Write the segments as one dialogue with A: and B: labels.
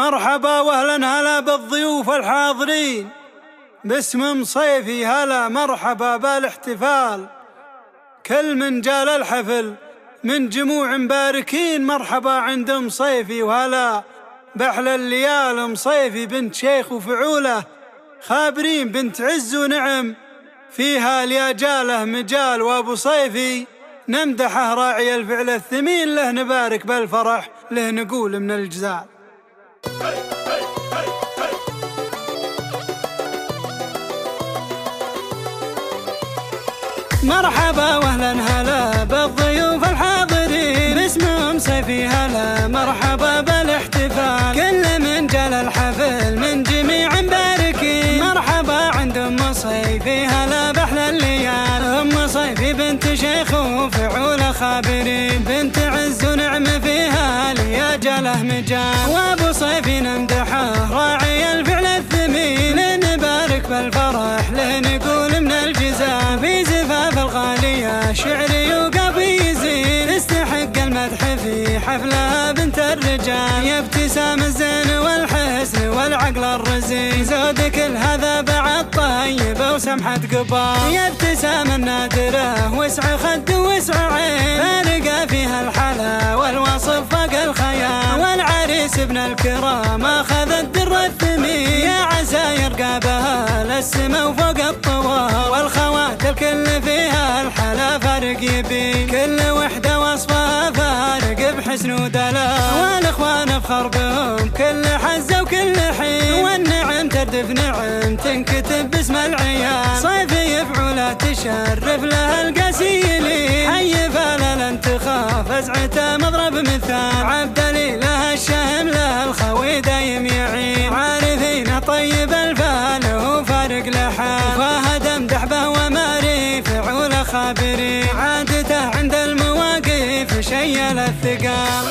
A: مرحبا واهلا هلا بالضيوف الحاضرين باسم مصيفي، هلا مرحبا بالاحتفال. كل من جال الحفل من جموع مباركين، مرحبا عند مصيفي وهلا بأحلى الليال. مصيفي بنت شيخ وفعوله، خابرين بنت عز ونعم، فيها لياجاله مجال. وابو صيفي نمدحه راعي الفعل الثمين، له نبارك بالفرح له نقول من الجزال. مرحبا واهلا هلا بالضيوف الحاضرين باسم مصيفي، هلا مرحبا بالاحتفال. كل من جال الحفل من جميع مباركين، مرحبا عند مصيفي هلا باحلى الليال. مصيفي بنت شيخ وفعوله خابرين، بنت عز ونعم فيها لياجاله مجال. وابو صيفي نمدحه راعي الفعل الثمين، نبارك بالفرح له نقول من الجزال. في زفاف الغالية شعري وقافي يزين، استحق المدح في حفلها بنت الرجال. يا ابتسام الزين والحسن والعقل الرزين، زودك هذا بعد طيبة وسمحة قبال. يا ابتسام النادرة وسع خد وسع عين، فارقة فيها الحلا والوصف فوق الخيال. والعريس ابن الكرام اخذ الدر الثمين، يا عسى يرقى بها للسما وفوق الطوال. والخوات الكل فيها الحلا فارق يبين، كل وحدة وصفها فارق بحسن ودلال. والاخوان افخر بهم كل حزة وكل حين، والنعم تردف نعم تنكتب باسم العيال. صيفي يفعوله تشرف له القسيلين، حي فلا لن تخاف ازعته مضرب مثال. عبدلي له الشهم له الخوي دايم يعين، عارفين طيب الفال وفارق لحال. فهد امدح به وماري فعوله خابرين، عادته عند المواقف شيل الثقال.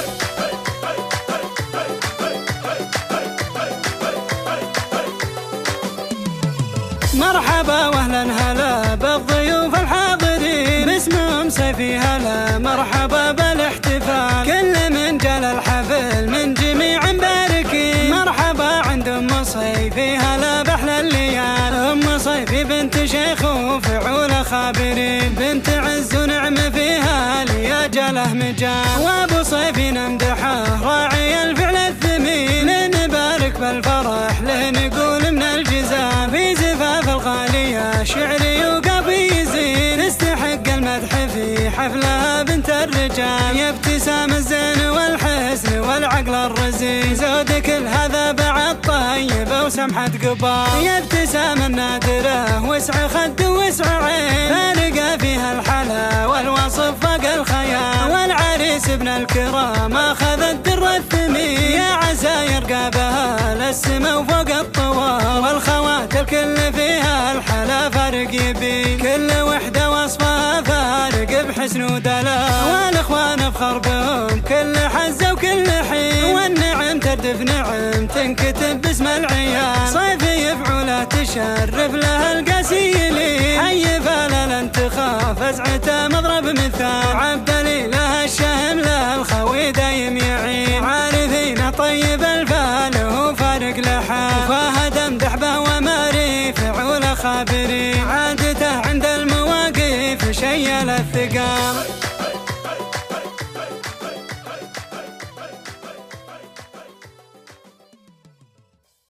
A: مرحبا واهلا هلا بالضيوف الحاضرين باسم مصيفي، هلا مرحبا بالاحتفال. كل من جال الحفل من جميع مباركين، مرحبا عند مصيفي هلا باحلى الليال. مصيفي بنت شيخ وفعوله خابرين، بنت عز ونعم فيها لياجاله مجال. وابو صيفي نمدحه راعي الفعل الثمين، نبارك بالفرح له نقول من الجزال. في زفاف الغالية شعري وقافي يزين، استحق المدح في حفلها بنت الرجال. يا ابتسام الزين والحسن والعقل الرزين، زودك هذا بعد طيبة وسمحة قبال. يا ابتسام النادرة وسع خد وسع عين، فارقة فيها الحلا والوصف فوق الخيال. والعريس ابن الكرام اخذ الدر الثمين، يا عسى يرقى بها للسما وفوق الطوال. والخوات الكل فيها الحلا فارق يبين، كل وحدة وصفها فارق بحسن ودلال. والاخوان افخر بهم كل حزة وكل حين، والنعم تردف نعم تنكتب باسم العيال. صيفي يفعوله تشرف له القسيلين، حي فلا لن تخاف ازعته مضرب مثال. عبدلي له الشهم له الخوي دايم يعين، عارفين طيب الفال وفارق لحال. فهد امدح به وماري فعوله خابرين، عادته عند المواقف شيل الثقال.